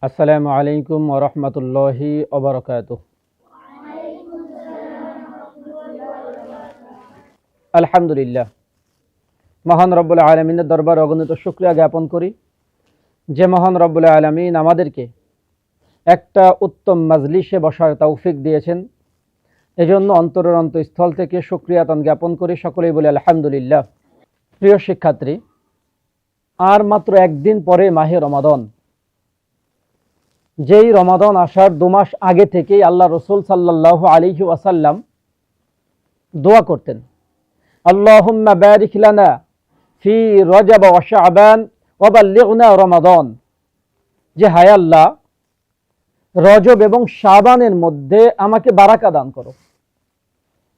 আসসালামু আলাইকুম ওয়া রাহমাতুল্লাহি ওয়া বারাকাতুহু। আলহামদুলিল্লাহ, মহান রব্বুল আলামিনের দরবারে অগণিত শুকরিয়া জ্ঞাপন করি যে মহান রব্বুল আলামিন আমাদেরকে একটা উত্তম মাজলিসে বসার তৌফিক দিয়েছেন। এজন্য অন্তরের অন্তঃস্থল থেকে শুকরিয়াতন জ্ঞাপন করি, সকলেই বলি আলহামদুলিল্লাহ। প্রিয় শিক্ষার্থী, আর মাত্র একদিন পরে মাহে রমাদান। যেই রমাদান আসার 2 মাস আগে থেকেই আল্লাহ রসুল সাল্লাল্লাহু আলাইহি ওয়াসাল্লাম দোয়া করতেন, আল্লাহুম্মা বারিক লানা ফি রজব ওয়া শাবান ওয়া বাল্লিগনা রমাদান। যে হায় আল্লাহ, রজব এবং শাবানের মধ্যে আমাকে বারাকা দান করো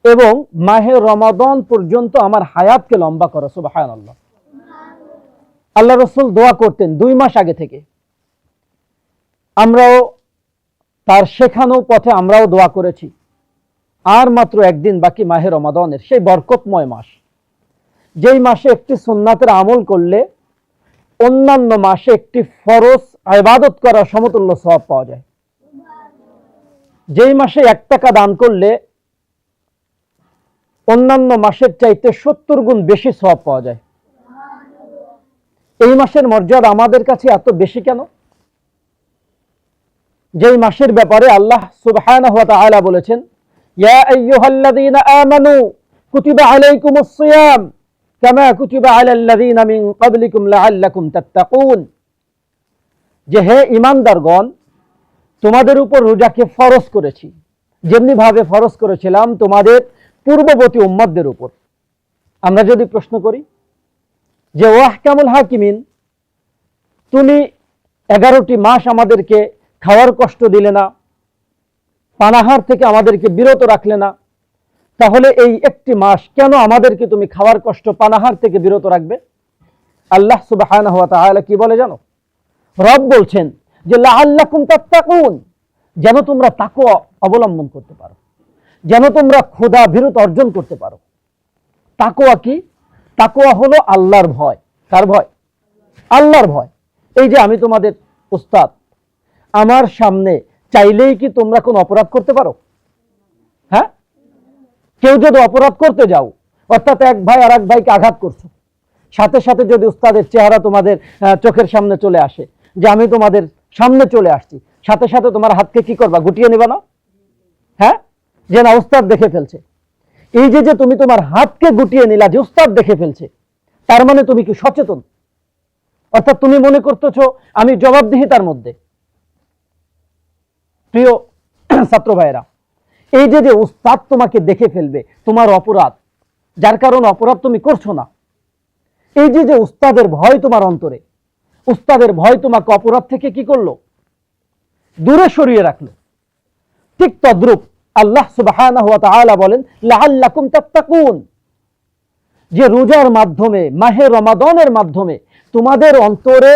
এবং মাহে রমাদান পর্যন্ত আমার হায়াতকে লম্বা করো। সুবহানাল্লাহ। আল্লাহ রসুল দোয়া করতেন 2 মাস আগে থেকে। আমরাও তার শেখানো পথে আমরাও দোয়া করেছি। আর মাত্র একদিন বাকি মাহে রমাদানের, সেই বরকতময় মাস, যেই মাসে একটি সুন্নাতের আমল করলে অন্যান্য মাসে একটি ফরজ ইবাদত করার সমতুল্য সওয়াব পাওয়া যায়। যেই মাসে 1 টাকা দান করলে অন্যান্য মাসের চাইতে 70 গুণ বেশি সওয়াব পাওয়া যায়। এই মাসের মর্যাদা আমাদের কাছে এত বেশি কেন? যেই মাসের ব্যাপারে আল্লাহ সুবহানাহু ওয়া তাআলা বলেছেন, ইয়া আইয়ুহাল্লাযীনা আমানু কুতিবা আলাইকুমুস সিয়াম কামা কুতিবা আলাল্লাযীনা মিন ক্বাবলিকুম লাআল্লাকুম তাত্তাকুন। যে হে ঈমানদারগণ, তোমাদের উপর রোজাকে ফরজ করেছি যেমনি ভাবে ফরজ করেছিলাম তোমাদের পূর্ববর্তী উম্মতদের উপর। আমরা যদি প্রশ্ন করি যে ও আহকামুল হাকিমিন, তুমি 11টি মাস আমাদেরকে খাওয়ার কষ্ট দিলে না, পানাহার থেকে আমাদেরকে বিরত রাখলে না, তাহলে এই একটি মাস কেন আমাদেরকে তুমি খাওয়ার কষ্ট পানাহার থেকে বিরত রাখবে? আল্লাহ সুবহানাহু ওয়া তাআলা কি বলে জানো? রব বলছেন যে লাআল্লাকুম তাত্তাকুন, যেন তোমরা তাকওয়া অবলম্বন করতে পারো, যেন তোমরা ক্ষুধা বিরত অর্জন করতে পারো। তাকওয়া কি? তাকওয়া হলো আল্লাহর ভয়। কার ভয়? আল্লাহর ভয়। এই যে আমি তোমাদের উস্তাদ, আমার সামনে চাইলেই কি তোমরা কোন অপরাধ করতে পারো? হ্যাঁ, কেউ যদি অপরাধ করতে যাও, অর্থাৎ এক ভাই আর এক ভাইকে আঘাত করছো, সাথে সাথে যদি উস্তাদের চেহারা তোমাদের চোখের সামনে চলে আসে, যে আমি তোমাদের সামনে চলে আসছি, সাথে সাথে তোমার হাতকে কি করবা? গুটিয়ে নিবা না? হ্যাঁ, যে না উস্তাদ দেখে ফেলছে। এই যে তুমি তোমার হাতকে গুটিয়ে নিলা যে উস্তাদ দেখে ফেলছে, তার মানে তুমি কি সচেতন? অর্থাৎ তুমি মনে করতেছো আমি জবাবদিহিতার মধ্যে। প্রিয় ছাত্র ভাইয়েরা, এই যে উস্তাদ তোমাকে দেখে ফেলবে তোমার অপরাধ, যার কারণে অপরাধ তুমি করছো না, এই যে উস্তাদের ভয় তোমার অন্তরে, উস্তাদের ভয় তোমাকে অপরাধ থেকে কি করলো? দূরে সরিয়ে রাখলো। ঠিক তদ্রূপ আল্লাহ সুবহানাহু ওয়া তাআলা বলেন লাআল্লাকুম তাত্তাকুন, যে রোজার মাধ্যমে, মাহে রমাদানের মাধ্যমে তোমাদের অন্তরে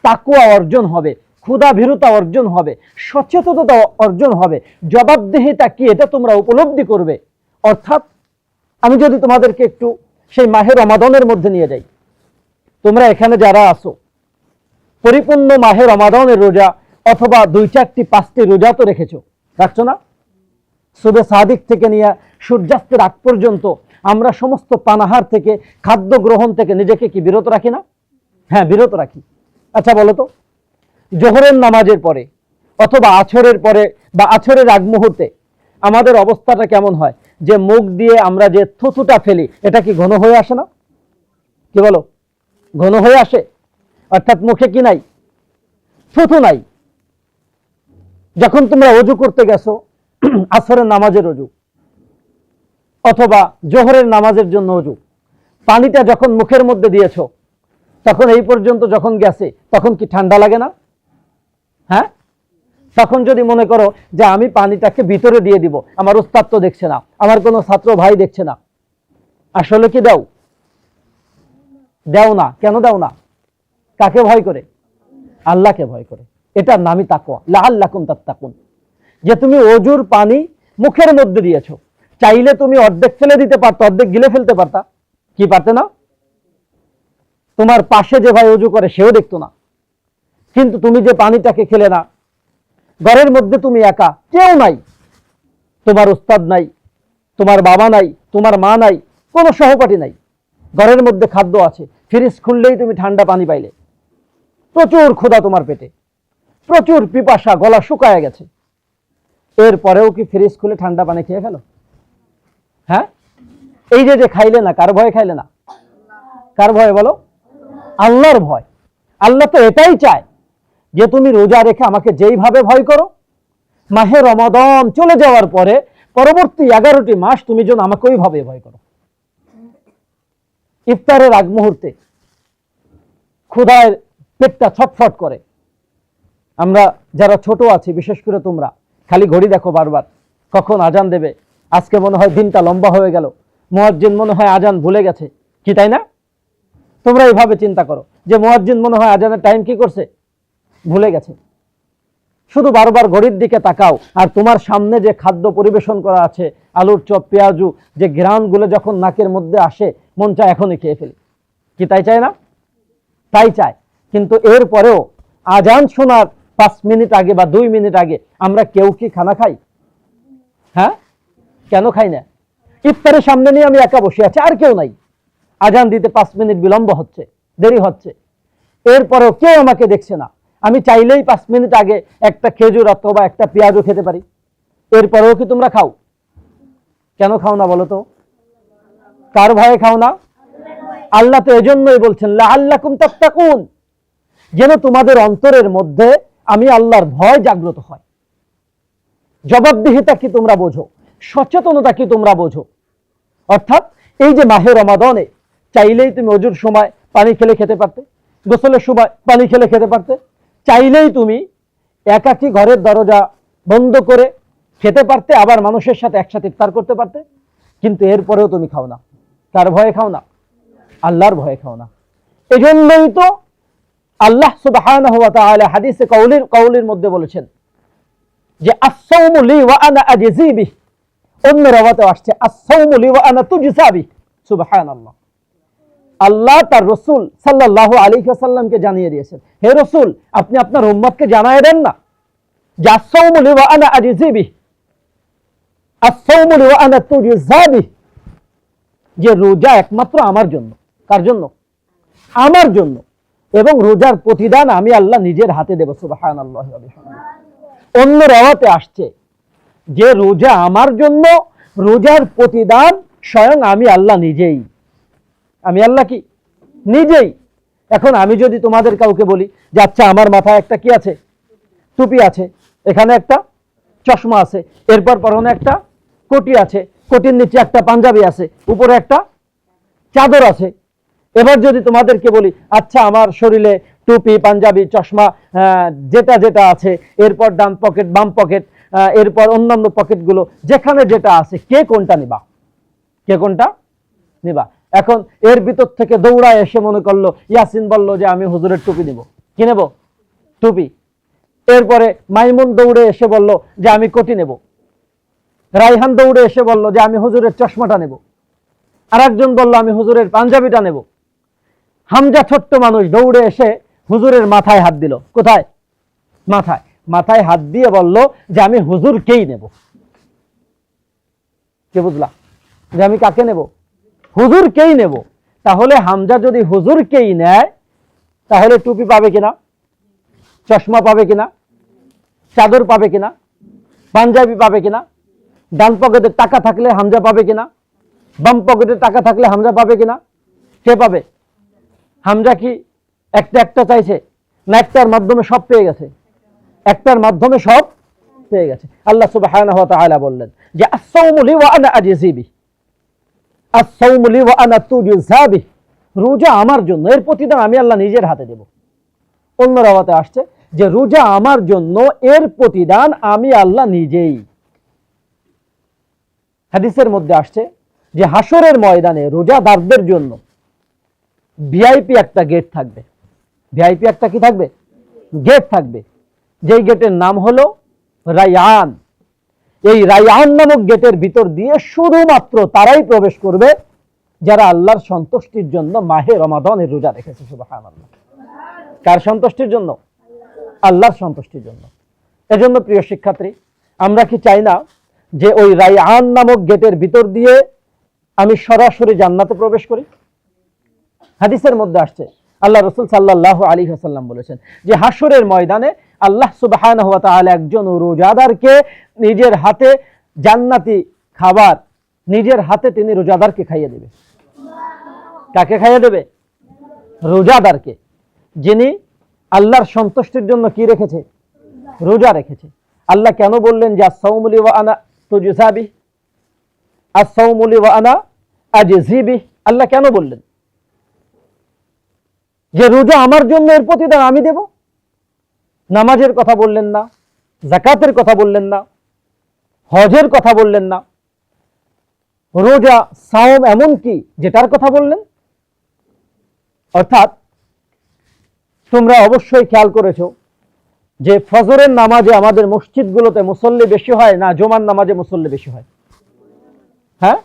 তাকওয়া অর্জন হবে, ক্ষুধা ভীরুতা অর্জন হবে, সচেতনতা অর্জন হবে, জবাবদিহিতা কি এটা তোমরা উপলব্ধি করবে। অর্থাৎ আমি যদি তোমাদেরকে একটু সেই মাহে রমাদানের মধ্যে নিয়ে যাই, তোমরা এখানে যারা আসো পরিপূর্ণ মাহে রমাদানের রোজা অথবা 2, 4, 5টি রোজা তো রেখেছো, রাখছো না? সুবে সাদিক থেকে নিয়ে সূর্যাস্তের আগ পর্যন্ত আমরা সমস্ত পানাহার থেকে, খাদ্য গ্রহণ থেকে নিজেকে কি বিরত রাখি না? হ্যাঁ, বিরত রাখি। আচ্ছা বলো তো, জোহরের নামাজের পরে অথবা আছরের পরে বা আছরের আগ মুহূর্তে আমাদের অবস্থাটা কেমন হয়? যে মুখ দিয়ে আমরা যে থুথুটা ফেলি, এটা কি ঘন হয়ে আসে না? কি বলো? ঘন হয়ে আসে। অর্থাৎ মুখে কি নাই? থুথু নাই। যখন তোমরা ওযু করতে গেছো, আসরের নামাজের ওযু অথবা জোহরের নামাজের জন্য ওযু, পানিটা যখন মুখের মধ্যে দিয়েছো, তখন এই পর্যন্ত যখন গেছে, তখন কি ঠান্ডা লাগে না? হ্যাঁ, তখন যদি মনে করো যে আমি পানিটাকে ভিতরে দিয়ে দিব, আমার উস্তাদ তো দেখছে না, আমার কোনো ছাত্র ভাই দেখছে না, আসলে কি দাও? দাও না। কেন দাও না? কাকে ভয় করে? আল্লাহকে ভয় করে। এটার নামই তাকওয়া, লাআল্লাকুম তাত্তাকুন। যে তুমি ওযুর পানি মুখের মধ্যে দিয়েছো, চাইলে তুমি অর্ধেক ফেলে দিতে পারতো, অর্ধেক গিলে ফেলতে পারতা, কি পারতে না? তোমার পাশে যে ভাই ওযু করে সেও দেখতো না, কিন্তু তুমি যে পানিটাকে খেলে না, ঘরের মধ্যে তুমি একা, কেউ নাই, তোমার উস্তাদ নাই, তোমার বাবা নাই, তোমার মা নাই, কোনো সহপাঠী নাই, ঘরের মধ্যে খাদ্য আছে, ফ্রিজ খুললেই তুমি ঠান্ডা পানি পাইলে, প্রচুর ক্ষুধা তোমার পেটে, প্রচুর পিপাসা, গলা শুকায় গেছে, এরপরেও কি ফ্রিজ খুলে ঠান্ডা পানি খেয়ে ফেলো? হ্যাঁ, এই যে খাইলে না, কার ভয়ে খাইলে না? কার ভয়ে বলো? আল্লাহর ভয়। আল্লাহ তো এটাই চায় যে তুমি রোজা রেখে আমাকে যেইভাবে ভয় করো, মাহে রমাদান চলে যাওয়ার পরে পরবর্তী 11টি মাস তুমি যেন আমাকে ওইভাবে ভয় করো। ইফতারের আগ মুহূর্তে ক্ষুধায় পেটটা ছটফট করে। আমরা যারা ছোট আছি, বিশেষ করে তোমরা খালি ঘড়ি দেখো বারবার, কখন আজান দেবে, আজকে মনে হয় দিনটা লম্বা হয়ে গেল, মুয়াজ্জিন মনে হয় আজান ভুলে গেছে, কি তাই না? তোমরা এইভাবে চিন্তা করো যে মুয়াজ্জিন মনে হয় আজানের টাইম কি করছে, ভুলে গেছে। শুধু বারবার ঘড়ির দিকে তাকাও, আর তোমার সামনে যে খাদ্য পরিবেশন করা আছে, আলুর চপ, পেঁয়াজু, যে ঘ্রাণগুলো যখন নাকের মধ্যে আসে, মন চায় এখনই খেয়ে ফেলি, কি তাই চায় না? তাই চায়। কিন্তু এরপরেও আজান শোনার 5 মিনিট আগে বা 2 মিনিট আগে আমরা কেউ কি খানা খাই? হ্যাঁ, কেন খাই না? ইফতারের সামনে নিয়ে আমি একা বসে আছি, আর কেউ নাই, আজান দিতে 5 মিনিট বিলম্ব হচ্ছে, দেরি হচ্ছে, এরপরেও কেউ আমাকে দেখছে না, আমি চাইলেই 5 মিনিট আগে একটা খেজুর অথবা একটা পেঁয়াজও খেতে পারি, এরপরেও কি তোমরা খাও? কেন খাও না বলো তো? কার ভয়ে খাও না? আল্লাহ তো এজন্যই বলছেন লাআল্লাকুম তাত্তাকুন, যেন তোমাদের অন্তরের মধ্যে আমি আল্লাহর ভয় জাগ্রত হয়। জবাবদিহিতা কি তোমরা বোঝো, সচেতনতা কি তোমরা বোঝো। অর্থাৎ এই যে মাহে রমাদানে চাইলেই তুমি ওজুর সময় পানি খেলে খেতে পারতে, গোসলের সময় পানি খেলে খেতে পারতে, চাইলেই তুমি একাকী ঘরের দরজা বন্ধ করে খেতে পারতে, আবার মানুষের সাথে একসাথে ইফতার করতে পারতে, কিন্তু এরপরেও তুমি খাও না। কার ভয়ে খাও না? আল্লাহর ভয়ে খাও না। এজন্যই তো আল্লাহ সুবহানাহু ওয়া তাআলা হাদিসে কাউলির মধ্যে বলেছেন যে আস-সাওমু লি ওয়া আনা আজজি বিহি, অন্য রাওয়াতে আসছে আস-সাওমু লি ওয়া আনা তুজজা বিহি। সুবহানাল্লাহ। আল্লাহ তার রাসূল সাল্লাল্লাহু আলাইহি ওয়াসাল্লামকে জানিয়ে দিয়েছেন, হে রাসূল, আপনি আপনার উম্মতকে জানায় দেন না যে আস-সাওমু লি ওয়া আনা আজজি বিহি, আস-সাওমু লি ওয়া আনা তুজজা বিহি, যে রোজা একমাত্র আমার জন্য। কার জন্য? আমার জন্য। এবং রোজার প্রতিদান আমি আল্লাহ নিজের হাতে দেব। সুবহানাল্লাহি ওয়া বিহামদিহি। অন্য রাওয়াতে আসছে যে রোজা আমার জন্য, রোজার প্রতিদান স্বয়ং আমি আল্লাহ নিজেই। আমি আল্লাহ কি? নিজেই। এখন আমি যদি তোমাদের কাউকে বলি যে আচ্ছা আমার মাথায় একটা কি আছে, টুপি আছে, এখানে একটা চশমা আছে, এরপর পরনে একটা কোটি আছে, কোটির নিচে একটা পাঞ্জাবি আছে, উপরে একটা চাদর আছে, এবার যদি তোমাদেরকে বলি আচ্ছা আমার শরীরে টুপি, পাঞ্জাবি, চশমা, যেটা যেটা আছে, এরপর ডান পকেট, বাম পকেট, এরপর অন্যান্য পকেটগুলো, যেখানে যেটা আছে, কে কোনটা নিবা? কে কোনটা নিবা? এখন এর ভিতর থেকে দৌড়ায় এসে মনে করলো ইয়াসিন বলল যে আমি হুজুরের টুপি নিব, কি নেব? টুপি। এরপরে মাইমুন দৌড়ে এসে বলল যে আমি কোটি নেব, রাইহান দৌড়ে এসে বলল যে আমি হুজুরের চশমাটা নেব, আর একজন বলল আমি হুজুরের পাঞ্জাবিটা নেব। হামজা ছোট্ট মানুষ দৌড়ে এসে হুজুরের মাথায় হাত দিল। কোথায়? মাথায়। মাথায় হাত দিয়ে বলল যে আমি হুজুরকেই নেব। কে বুঝলা যে আমি কাকে নেব? হুজুরকেই নেব। তাহলে হামজা যদি হুজুরকেই নেয়, তাহলে টুপি পাবে কিনা? চশমা পাবে কিনা? চাদর পাবে কিনা? পাঞ্জাবি পাবে কিনা? ডান পকেটে টাকা থাকলে হামজা পাবে কিনা? বাম পকেটে টাকা থাকলে হামজা পাবে কিনা? কে পাবে? হামজা কি একটা একটা চাইছে, না একটার মাধ্যমে সব পেয়ে গেছে? একটার মাধ্যমে সব পেয়ে গেছে। আল্লাহ সুবহানাহু ওয়া তাআলা বললেন যে আস-সাওমু লি ওয়া আনা আজজি বিহি, আস-সাওমু লি ওয়া আনা তুজজা বিহি, রোজা আমার জন্য, এর প্রতিদান আমি আল্লাহ নিজের হাতে দেব। অন্য রাওয়াতে আসছে যে রোজা আমার জন্য, এর প্রতিদান আমি আল্লাহ নিজেই। হাদিসের মধ্যে আসছে যে হাসরের ময়দানে রোজাদারদের জন্য ভিআইপি একটা গেট থাকবে। ভিআইপি একটা কি থাকবে? গেট থাকবে, যেই গেটের নাম হলো রায়্যান। এই রায়্যান নামক গেটের ভিতর দিয়ে শুধুমাত্র তারাই প্রবেশ করবে যারা আল্লাহর সন্তুষ্টির জন্য মাহে রমাদানের রোজা রেখেছে। সুবহানাল্লাহ। কার সন্তুষ্টির জন্য? আল্লাহর সন্তুষ্টির জন্য। এজন্য প্রিয় শিক্ষার্থী, আমরা কি চাই না যে ওই রায়আন নামক গেটের ভিতর দিয়ে আমি সরাসরি জান্নাতে প্রবেশ করি? হাদিসের মধ্যে আসছে, আল্লাহ রাসূল সাল্লাল্লাহু আলাইহি ওয়াসাল্লাম বলেছেন যে হাসরের ময়দানে আল্লাহ সুবহানাহু ওয়া তাআলা একজন রোজাদারকে নিজের হাতে জান্নাতি খাবার নিজের হাতে তিনি রোজাদারকে খাইয়ে দেবে। কাকে খাইয়ে দেবে? রোজাদারকে, যিনি আল্লাহর সন্তুষ্টির জন্য কি রেখেছে? রোজা রেখেছে। আল্লাহ কেন বললেন যে আস-সাওমু লি ওয়া আনা তুজজা বিহি, আস-সাওমু লি ওয়া আনা আজজি বিহি? আল্লাহ কেন বললেন যে রোজা আমার জন্য, এর প্রতিদান আমি দেব? নামাজের কথা বললেন না, যাকাতের কথা বললেন না, হজের কথা বললেন না, রোজা সাওম এমন কি যেটার কথা বললেন? অর্থাৎ তোমরা অবশ্যই খেয়াল করেছো যে ফজরের নামাজে আমাদের মসজিদগুলোতে মুসল্লি বেশি হয় না জুমার নামাজে মুসল্লি বেশি হয়? হ্যাঁ,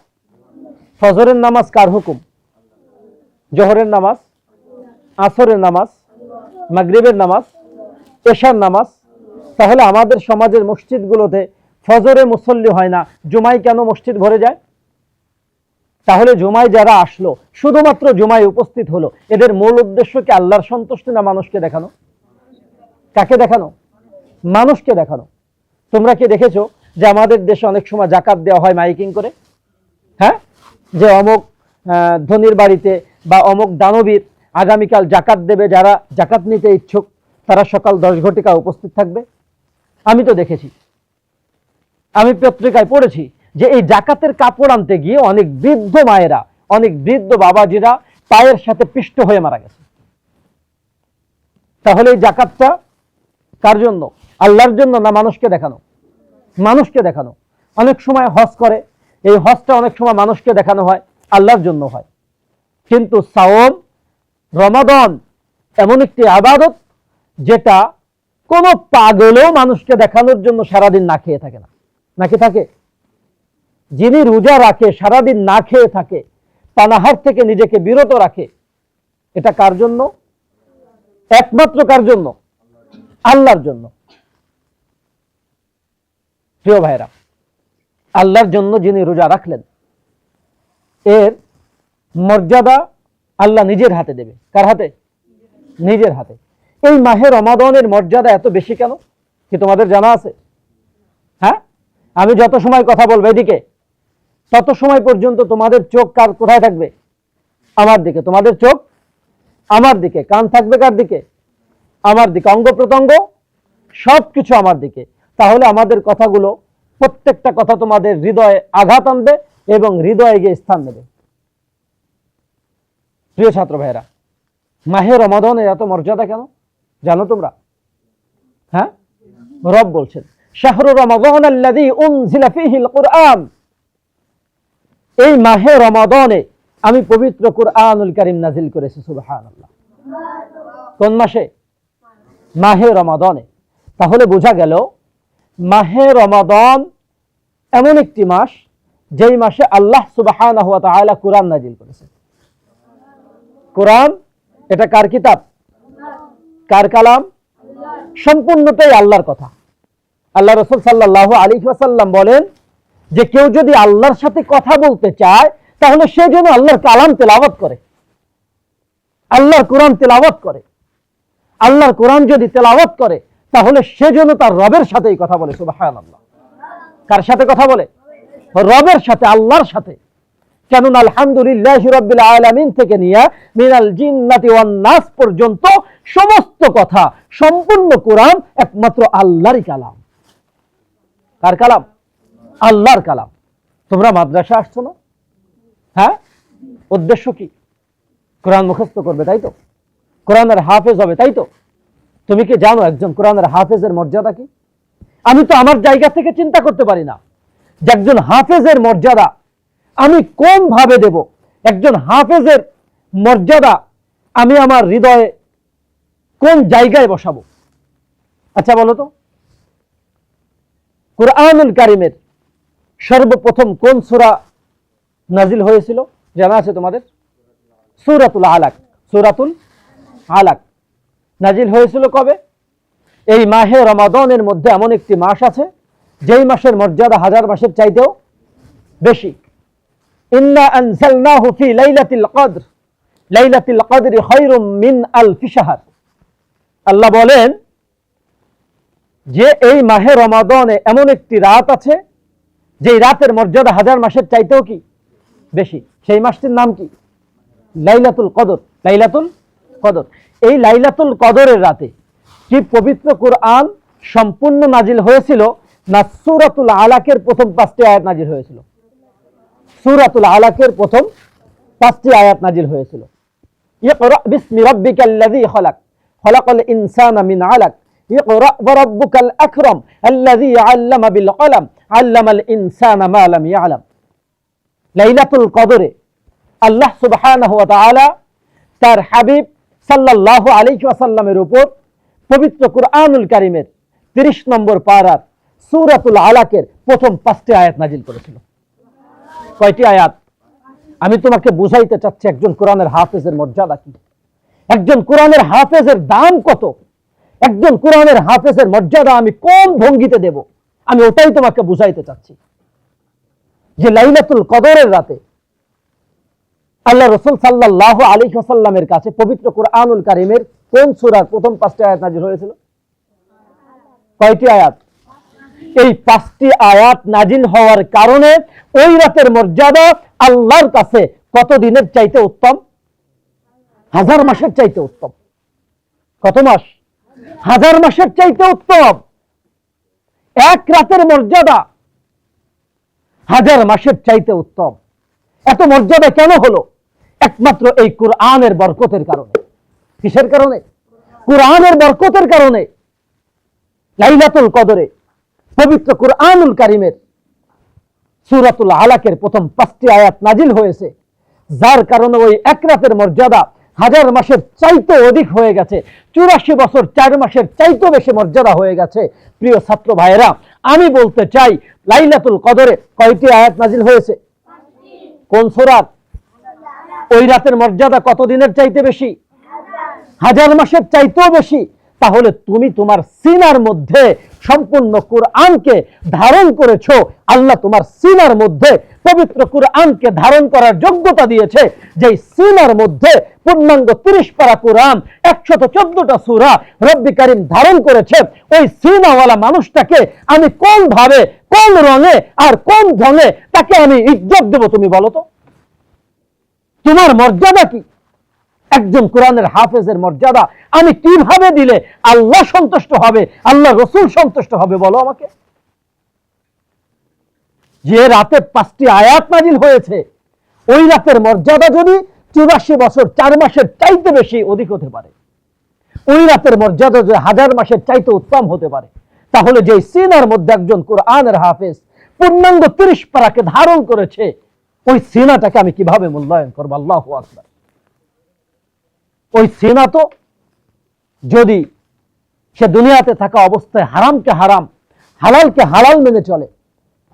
ফজরের নামাজ কার হুকুম? জোহরের নামাজ, আসরের নামাজ, মাগরিবের নামাজ, এশার নামাজ। তাহলে আমাদের সমাজের মসজিদগুলোতে ফজরে মুসল্লি হয় না, জুমায় কেন মসজিদ ভরে যায়? তাহলে জুমায় যারা আসলো, শুধুমাত্র জুমায় উপস্থিত হলো, এদের মূল উদ্দেশ্য কি আল্লাহর সন্তুষ্টি না মানুষকে দেখানো? কাকে দেখানো? মানুষকে দেখানো। তোমরা কি দেখেছো যে আমাদের দেশে অনেক সময় জাকাত দেওয়া হয় মাইকিং করে? হ্যাঁ, যে অমুক ধনির বাড়িতে বা অমুক দানবীর আগামীকাল জাকাত দেবে, যারা জাকাত নিতে ইচ্ছুক তারা সকাল 10 ঘটিকা উপস্থিত থাকবে। আমি তো দেখেছি, আমি পত্রিকায় পড়েছি যে এই জাকাতের কাপড় আনতে গিয়ে অনেক বৃদ্ধ মায়েরা, অনেক বৃদ্ধ বাবাজিরা পায়ের সাথে পিষ্ট হয়ে মারা গেছে। তাহলে এই জাকাতটা কার জন্য? আল্লাহর জন্য না মানুষকে দেখানো? মানুষকে দেখানো। অনেক সময় হজ করে, এই হজটা অনেক সময় মানুষকে দেখানো হয়, আল্লাহর জন্য হয়। কিন্তু সাওম, রমাদান এমন একটি ইবাদত যেটা কোনো পাগলেও মানুষকে দেখানোর জন্য সারাদিন না খেয়ে থাকে না। নাকি থাকে? যিনি রোজা রাখে, সারাদিন না খেয়ে থাকে, পানাহার থেকে নিজেকে বিরত রাখে, এটা কার জন্য? একমাত্র কার জন্য? আল্লাহর জন্য। প্রিয় ভাইরা, আল্লাহর জন্য যিনি রোজা রাখলেন, এর মর্যাদা আল্লাহ নিজের হাতে দেবে। কার হাতে? নিজের হাতে। এই মাহে রমাদানের মর্যাদা এত বেশি কেন কি তোমাদের জানা আছে? হ্যাঁ, আমি যত সময় কথা বলবো এদিকে, তত সময় পর্যন্ত তোমাদের চোখ কার কোথায় থাকবে? আমার দিকে। তোমাদের চোখ আমার দিকে, কান থাকবে কার দিকে? আমার দিকে। অঙ্গ প্রত্যঙ্গ সবকিছু আমার দিকে। তাহলে আমাদের কথাগুলো, প্রত্যেকটা কথা তোমাদের হৃদয়ে আঘাত আনবে এবং হৃদয়ে গিয়ে স্থান নেবে। প্রিয় ছাত্র ভাইরা, মাহে রমাদানের এত মর্যাদা কেন জানো তোমরা? হ্যাঁ, রব বলছেন শাহরু রমাদান আল্লাযী উনজিলা ফীহিল কুরআন, এই মাহে রমাদানে আমি পবিত্র কুরআনুল কারীম নাজিল করেছি। সুবহানাল্লাহ। কোন মাসে? মাহে রমাদানে। তাহলে বোঝা গেল মাহে রমাদান এমন একটি মাস যেই মাসে আল্লাহ সুবহানাহু ওয়া তাআলা কুরআন নাজিল করেছে। কোরআন এটা কার কিতাব? কার কালাম? সম্পূর্ণটাই আল্লাহর কথা। আল্লাহ রাসূল সাল্লাল্লাহু আলাইহি ওয়াসাল্লাম বলেন যে কেউ যদি আল্লাহর সাথে কথা বলতে চায় তাহলে সে যেন আল্লাহর কালাম তেলাওয়াত করে, আল্লাহর কোরআন তেলাওয়াত করে। আল্লাহর কোরআন যদি তেলাওয়াত করে তাহলে সে যেন তার রবের সাথেই কথা বলে। সুবহানাল্লাহ। কার সাথে কথা বলে? রবের সাথে, আল্লাহর সাথে। কেননা আলহামদুলিল্লাহি রাব্বিল আলামিন থেকে নিয়ে মিনাল জিন্নাতি ওয়ান নাস পর্যন্ত সমস্ত কথা, সম্পূর্ণ কোরআন একমাত্র আল্লাহরই কালাম। কার কালাম? আল্লাহর কালাম। তোমরা মাদ্রাসা আসছো না? হ্যাঁ, উদ্দেশ্য কি? কোরআন মুখস্থ করবে, তাই তো? কোরআনের হাফেজ হবে, তাই তো? তুমি কি জানো একজন কোরআনের হাফেজের মর্যাদা কি? আমি তো আমার জায়গা থেকে চিন্তা করতে পারি না যে একজন হাফেজের মর্যাদা আমি কোন ভাবে দেব। একজন হাফেজের মর্যাদা আমি আমার হৃদয়ে কোন জায়গায় বসাবো? আচ্ছা বলো তো, কুরআনুল কারীমের সর্বপ্রথম কোন সূরা নাজিল হয়েছিল জানা আছে তোমাদের? সূরাতুল আলাক। সূরাতুল আলাক নাজিল হয়েছিল কবে? এই মাহে রমাদানের মধ্যে এমন একটি মাস আছে যেই মাসের মর্যাদা হাজার মাসের চাইতেও বেশি। ইন্না আনজালনাহু ফি লাইলাতিল কদর, লাইলাতুল কদরি খায়রুম মিন আলফি শাহর। আল্লাহ বলেন যে এই মাহে রমাদানে এমন একটি রাত আছে যেই রাতের মর্যাদা হাজার মাসের চাইতেও কি বেশি। সেই মাসটির নাম কি? লাইলাতুল কদর। লাইলাতুল কদর। এই লাইলাতুল কদরের রাতে কি পবিত্র কুরআন সম্পূর্ণ নাজিল হয়েছিল না সূরাতুল আলাকের প্রথম 5টি আয়াত নাজিল হয়েছিল? সূরাতুল আলাকের প্রথম 5টি আয়াত নাজিল হয়েছিল। ইকরা বিসমি রাব্বিকাল্লাযী খালাক, খালাকাল ইনসানা মিন আলাক, ইকরা ওয়া রাব্বুকাল আকরাম আল্লাযী আল্লামা বিল কলম আল্লামাল ইনসানা মা লাম ইয়ালাম। লাইলাতুল কদরে আল্লাহ সুবহানাহু ওয়া তাআলা তার হাবিব সাল্লাল্লাহু আলাইহি ওয়াসাল্লামের উপর পবিত্র কুরআনুল কারীমের 30 নম্বর পারার সূরাতুল আলাকের প্রথম 5টি আয়াত নাজিল করেছিল। কয়টি আয়াত? আমি তোমাকে বুঝাইতে চাচ্ছি একজন কোরআনের হাফেজের মর্যাদা কি, একজন কোরআনের হাফেজের দাম কত, একজন কোরআনের হাফেজের মর্যাদা আমি কোন ভঙ্গিতে দেব, আমি ওটাই তোমাকে বুঝাইতে চাচ্ছি। যে লাইলাতুল কদরের রাতে আল্লাহ রাসূল সাল্লাল্লাহু আলাইহি ওয়াসাল্লামের কাছে পবিত্র কুরআনুল কারীমের কোন সূরার প্রথম 5টি আয়াত নাজিল হয়েছিল? কয়টি আয়াত? এই 5টি আয়াত নাজিল হওয়ার কারণে ওই রাতের মর্যাদা আল্লাহর কাছে কত দিনের চাইতে উত্তম? হাজার মাসের চাইতে উত্তম। কত মাস? হাজার মাসের চাইতে উত্তম। এক রাতের মর্যাদা হাজার মাসের চাইতে উত্তম। এত মর্যাদা কেন হলো? একমাত্র এই কুরআনের বরকতের কারণে। কিসের কারণে? কুরআনের বরকতের কারণে। লাইলাতুল কদরে পবিত্র কুরআনুল কারীমের সূরাতুল আলাকের প্রথম 5টি আয়াত নাজিল হয়েছে, যার কারণে ওই এক রাতের মর্যাদা হাজার মাসের চাইতে অধিক হয়ে গেছে, 84 বছর 4 মাসের চাইতে বেশি মর্যাদা হয়ে গেছে। প্রিয় ছাত্র ভাইয়েরা, আমি বলতে চাই লাইলাতুল কদরে কয়টি আয়াত নাজিল হয়েছে? কোন সূরার? ওই রাতের মর্যাদা কত দিনের চাইতে বেশি? হাজার মাসের চাইতেও বেশি। তাহলে তুমি তোমার সিনার মধ্যে সম্পূর্ণ কুরআনকে ধারণ করেছো। আল্লাহ তোমার সিনার মধ্যে পবিত্র কুরআনকে ধারণ করার যোগ্যতা দিয়েছে। যেই সিনার মধ্যে পূর্ণাঙ্গ 30 পারা কুরআন, 114টা সূরা রব্বি কারীম ধারণ করেছে, ওই সিনাওয়ালা মানুষটাকে আমি কোন ভাবে, কোন রঙে আর কোন ঢঙে তাকে আমি ইজ্জত দেব? তুমি বলো তো, তোমার মর্যাদা কি? একজন কোরআনের হাফেজের মর্যাদা আমি কিভাবে দিলে আল্লাহ সন্তুষ্ট হবে, আল্লাহ রসুল সন্তুষ্ট হবে? বলো আমাকে। যে রাতে 5টি আয়াত নাজিল হয়েছে, ওই রাতের মর্যাদা যদি 84 বছর 4 মাসের চাইতে বেশি অধিক হতে পারে, ওই রাতের মর্যাদা যে হাজার মাসের চাইতে উত্তম হতে পারে, তাহলে যে সিনার মধ্যে একজন কোরআনের হাফেজ পূর্ণাঙ্গ 30 পারাকে ধারণ করেছে, ওই সিনাটাকে আমি কিভাবে মূল্যায়ন করবো? আল্লাহু আকবার। ওই সিনা তো যদি সে দুনিয়াতে থাকা অবস্থায় হারামকে হারাম, হালালকে হালাল মেনে চলে,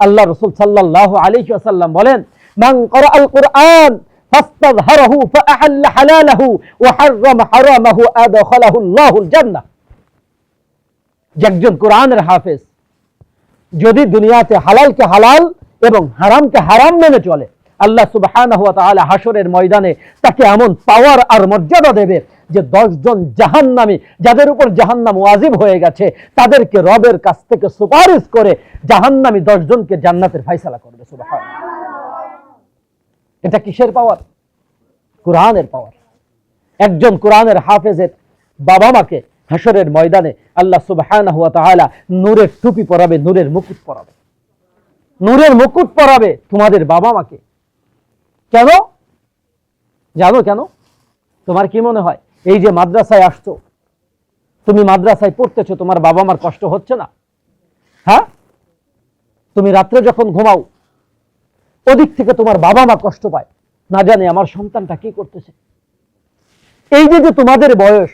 আল্লাহ রাসূল সাল্লাল্লাহু আলাইহি ওয়াসাল্লাম বলেন, মান ক্বারাআল কুরআন ফাস্তাযহারাহু ফাআহাল্লা হালালাহু ওয়া হাররামা হারামাহু আদখালাহু আল্লাহুল জান্নাহ। একজন কোরআনের হাফেজ যদি দুনিয়াতে হালালকে হালাল এবং হারামকে হারাম মেনে চলে, আল্লাহ সুবহানাহু ওয়া তাআলা হাশরের ময়দানে তাকে এমন পাওয়ার আর মর্যাদা দেবে যে 10 জন জাহান্নামী, যাদের উপর জাহান্নাম ওয়াজিব হয়ে গেছে, তাদেরকে রবের কাছ থেকে সুপারিশ করে জাহান্নামী 10 জনকে জান্নাতের ফয়সালা করবে। সুবহানাল্লাহ। এটা কিসের পাওয়ার? কোরআনের পাওয়ার। একজন কোরআনের হাফেজের বাবা মাকে হাশরের ময়দানে আল্লাহ সুবহানাহু ওয়া তাআলা নূরের টুপি পরাবে, নূরের মুকুট পরাবে, নূরের মুকুট পরাবে তোমাদের বাবা মাকে। কেন জানো? কেন? তোমার কি মনে হয় এই যে মাদ্রাসায় আসছো, তুমি মাদ্রাসায় পড়তেছো, তোমার বাবা মার কষ্ট হচ্ছে না? হ্যাঁ, তুমি রাত্রে যখন ঘুমাও, ওদিক থেকে তোমার বাবা মা কষ্ট পায়, না জানে আমার সন্তানটা কি করতেছে। এই যে যে তোমাদের বয়স,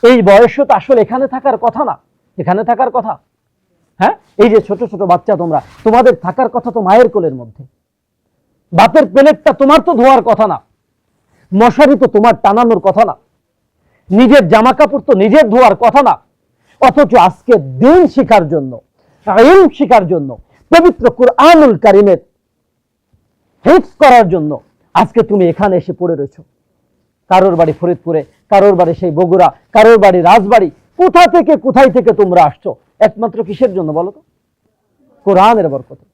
এই বয়সে তো আসলে এখানে থাকার কথা না, এখানে থাকার কথা। হ্যাঁ, এই যে ছোট ছোট বাচ্চা তোমরা, তোমাদের থাকার কথা তো মায়ের কোলের মধ্যে। বাপের প্লেটটা তোমার তো ধোয়ার কথা না, মশারি তো তোমার টানানোর কথা না, নিজের জামা কাপড় তো নিজের ধোয়ার কথা না। অথচ আজকে দিন শিখার জন্য, ইলম শিখার জন্য, পবিত্র কুরআনুল কারীমের হিফজ করার জন্য আজকে তুমি এখানে এসে পড়ে রয়েছো। কারোর বাড়ি ফরিদপুরে, কারোর বাড়ি সেই বগুড়া, কারোর বাড়ি রাজবাড়ি, কোথায় থেকে তোমরা আসছো? একমাত্র কিসের জন্য বলো তো? কোরআনের বরকতে,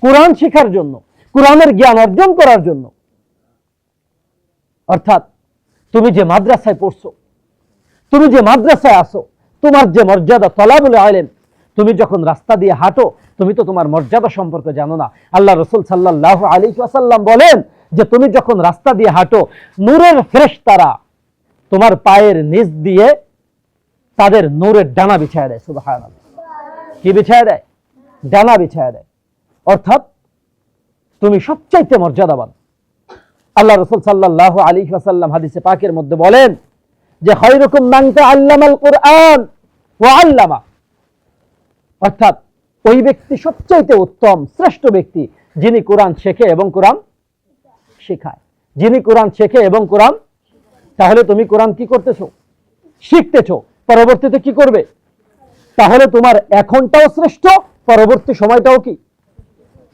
কোরআন শিখার জন্য, কোরআনের জ্ঞান অর্জন করার জন্য। অর্থাৎ তুমি যে মাদ্রাসায় পড়ছো, তুমি যে মাদ্রাসায় আসো, তোমার যে মর্যাদা, তলাবুল ইলম, তুমি যখন রাস্তা দিয়ে হাঁটো, তুমি তো তোমার মর্যাদা সম্পর্কে জানো না। আল্লাহ রাসূল সাল্লাল্লাহু আলাইহি ওয়াসাল্লাম বলেন যে তুমি যখন রাস্তা দিয়ে হাঁটো, নূরের ফেরেশতারা তোমার পায়ের নিচ দিয়ে তাদের নূরের ডানা বিছায় দেয়। সুবহানাল্লাহ। কি বিছায় দেয়? ডানা বিছায় দেয়। অর্থাৎ তুমি সবচাইতে মর্যাদাবান। আল্লাহ রাসূল সাল্লাল্লাহু আলাইহি ওয়াসাল্লাম হাদিসে পাকের মধ্যে বলেন যে খায়রুকুম মান তাআল্লামাল কুরআন ওয়া আল্লামা। অর্থাৎ ওই ব্যক্তি সবচাইতে উত্তম, শ্রেষ্ঠ ব্যক্তি যিনি কোরআন শেখে এবং কোরআন শেখায়। যিনি কোরআন শেখে এবং কোরআন। তাহলে তুমি কোরআন কি করতেছো? শিখতেছো। পরবর্তীতে কি করবে? তাহলে তোমার এখনটাও শ্রেষ্ঠ, পরবর্তী সময়টাও কি?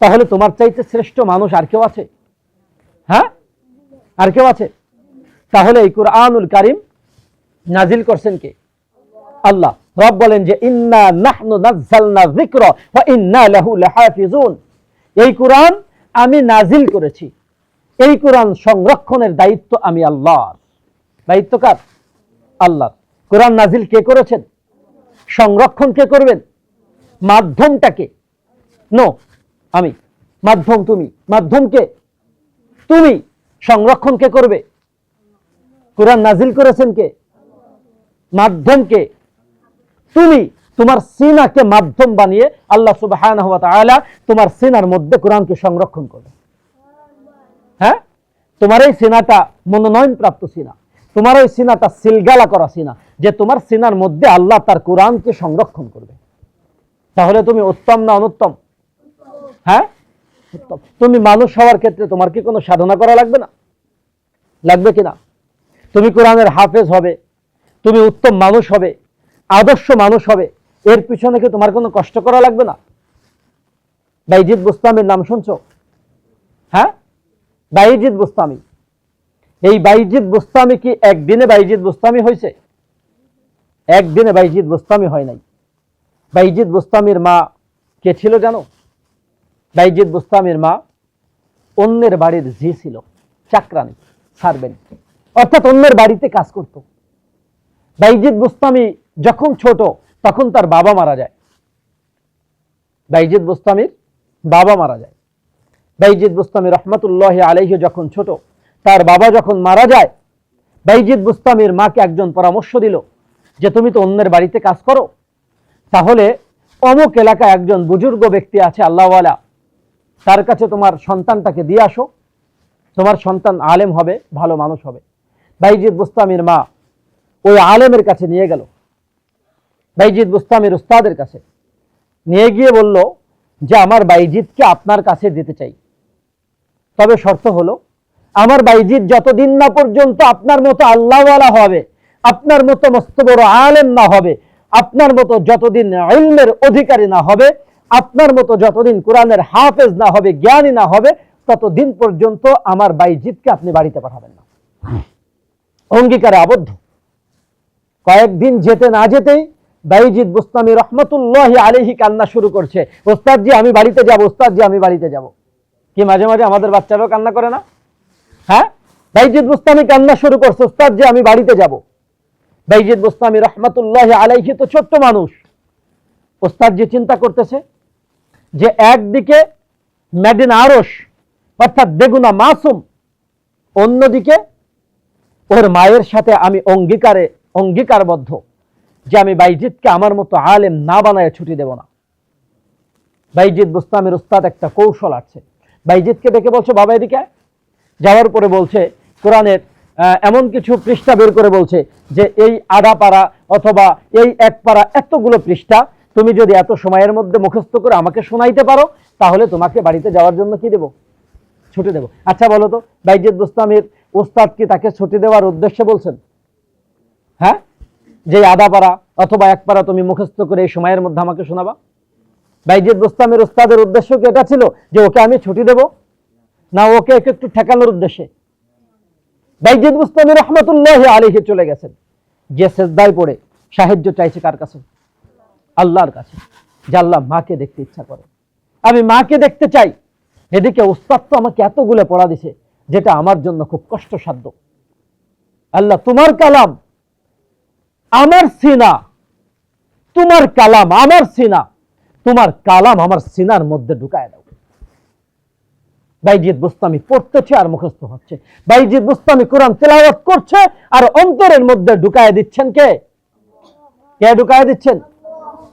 তাহলে তোমার চাইতে শ্রেষ্ঠ মানুষ আর কেউ আছে? হ্যাঁ, আর কেউ আছে? তাহলে এই কুরআনুল কারীম নাজিল করছেন কে? আল্লাহ। রব বলেন যে ইন্না নাহনু নাযালনা যিকরা ওয়া ইন্না লাহু লাহাফিজুন। এই কোরআন আমি নাজিল করেছি, এই কোরআন সংরক্ষণের দায়িত্ব আমি আল্লাহর। দায়িত্ব কার? আল্লাহর। কোরআন নাজিল কে করেছেন? সংরক্ষণ কে করবেন? মাধ্যমটাকে? নো, আমি। মাধ্যম তুমি। মাধ্যম কে? তুমি। সংরক্ষণ কে করবে? কোরআন নাজিল করেছেন কে? মাধ্যম কে? তুমি। তোমার সিনাকে মাধ্যম বানিয়ে আল্লাহ সুবহানাহু ওয়া তাআলা তোমার সিনার মধ্যে কোরআনকে সংরক্ষণ করবে। হ্যাঁ, তোমার এই সিনাটা মনোনয়ন প্রাপ্ত সিনা, তোমার এই সিনাটা সিলগালা করা সিনা, যে তোমার সিনার মধ্যে আল্লাহ তার কোরআনকে সংরক্ষণ করবে। তাহলে তুমি উত্তম না অনুত্তম? হ্যাঁ, উত্তম। তুমি মানুষ হওয়ার ক্ষেত্রে তোমার কি কোনো সাধনা করা লাগবে না? লাগবে কিনা? তুমি কোরআনের হাফেজ হবে, তুমি উত্তম মানুষ হবে, আদর্শ মানুষ হবে, এর পিছনে কি তোমার কোনো কষ্ট করা লাগবে না? বাইজিদ বুস্তামির নাম শুনছো? হ্যাঁ, বাইজিদ বুস্তামি। এই বাইজিদ বুস্তামি কি একদিনে বাইজিদ বুস্তামি হয়েছে? একদিনে বাইজিদ বুস্তামি হয় নাই। বাইজিদ বুস্তামির মা কে ছিল জানো? বাইজিদ বুস্তামির মা অন্যের বাড়ির ঝি ছিল, চাকরানি, সার্ভেন্ট, অর্থাৎ অন্যের বাড়িতে কাজ করত। বাইজিদ বুস্তামি যখন ছোট তখন তার বাবা মারা যায়। বাইজিদ বুস্তামির বাবা মারা যায়। বাইজিদ বুস্তামি রহমাতুল্লাহি আলাইহি যখন ছোট, তার বাবা যখন মারা যায়, বাইজিদ বুস্তামির মাকে একজন পরামর্শ দিল যে তুমি তো অন্যের বাড়িতে কাজ করো, তাহলে অমুক এলাকায় একজন বুজুর্গ ব্যক্তি আছে আল্লাহওয়ালা, তার কাছে তোমার সন্তানটাকে দিয়ে আসো, তোমার সন্তান আলেম হবে, ভালো মানুষ হবে। বাইজিদ বুস্তামির মা ওই আলেমের কাছে নিয়ে গেল, বাইজিদ বুস্তামির উস্তাদের কাছে নিয়ে গিয়ে বলল যে আমার বাইজিদকে আপনার কাছে দিতে চাই, তবে শর্ত হলো আমার বাইজিদ যতদিন না পর্যন্ত আপনার মতো আল্লাহওয়ালা হবে, আপনার মতো মস্ত বড় আলেম না হবে, আপনার মতো যতদিন ইলমের অধিকারী না হবে, আপনার মতো যতদিন কোরআনের হাফেজ না হবে, জ্ঞানী না হবে, ততদিন পর্যন্ত আমার বাইজিদকে আপনি বাড়িতে পাঠাবেন না। অঙ্গীকারে আবদ্ধ। কয়েকদিন যেতে না যেতেই বাইজিদ বুস্তামি রহমতুল্লাহি আলাইহি কান্না শুরু করছে, ওস্তাদ জি আমি বাড়িতে যাব, ওস্তাদ জি আমি বাড়িতে যাব। কি মাঝে মাঝে আমাদের বাচ্চারাও কান্না করে না? হ্যাঁ, বাইজিদ বুস্তামি কান্না শুরু করছে, ওস্তাদ জি আমি বাড়িতে যাব। বাইজিদ বুস্তামি রহমতুল্লাহি আলাইহি তো ছোট্ট মানুষ, ওস্তাদ জি চিন্তা করতেছে যে একদিকে মেডিন আরশ অর্থাৎ বেগুনা মাসুম, অন্যদিকে ওর মায়ের সাথে আমি অঙ্গীকারবদ্ধ যে আমি বাইজিদকে আমার মতো আলেম না বানায় ছুটি দেব না। বাইজিদ বুস্তামির উস্তাদ একটা কৌশল আছে, বাইজিদকে ডেকে বলছে বাবা এদিকে। যাওয়ার পরে বলছে কোরআনের এমন কিছু পৃষ্ঠা বের করে বলছে যে এই আধা পারা অথবা এই এক পারা এতগুলো পৃষ্ঠা তুমি যদি এত সময়ের মধ্যে মুখস্থ করে আমাকে শোনাইতে পারো, তাহলে তোমাকে বাড়িতে যাওয়ার জন্য কি দেব? ছুটি দেব। আচ্ছা বলো তো, বাইজিদ বুস্তামির উস্তাদ কি তাকে ছুটি দেওয়ার উদ্দেশ্যে বলছেন? হ্যাঁ, যে আধা পারা অথবা এক পারা তুমি মুখস্থ করে এই সময়ের মধ্যে আমাকে শোনাবা? বাইজিদ বুস্তামির উস্তাদের উদ্দেশ্য কি এটা ছিল যে ওকে আমি ছুটি দেব? না ওকে একটু ঠেকানোর উদ্দেশ্যে? বাইজিদ বুস্তামি রহমতুল্লাহ আলাইহি চলে গেছেন, যে সেজদায় পড়ে সাহায্য চাইছে কার কাছে? আল্লাহর কাছে। যে আল্লাহ মাকে দেখতে ইচ্ছা করে, আমি মাকে দেখতে চাই। এদিকে উস্তাদ তো আমাকে এতগুলো পড়া দিছে যেটা আমার জন্য খুব কষ্টসাধ্য। আল্লাহ তোমার কালাম আমার সিনা, তোমার কালাম আমার সিনা, তোমার কালাম আমার সিনার মধ্যে ঢুকায় দাও। বাইজিদ বুস্তামি পড়তেছে আর মুখস্থ হচ্ছে, বাইজিদ বুস্তামি কোরআন তেলাওয়াত করছে আর অন্তরের মধ্যে ঢুকায় দিচ্ছেন কে? কে ঢুকায় দিচ্ছেন?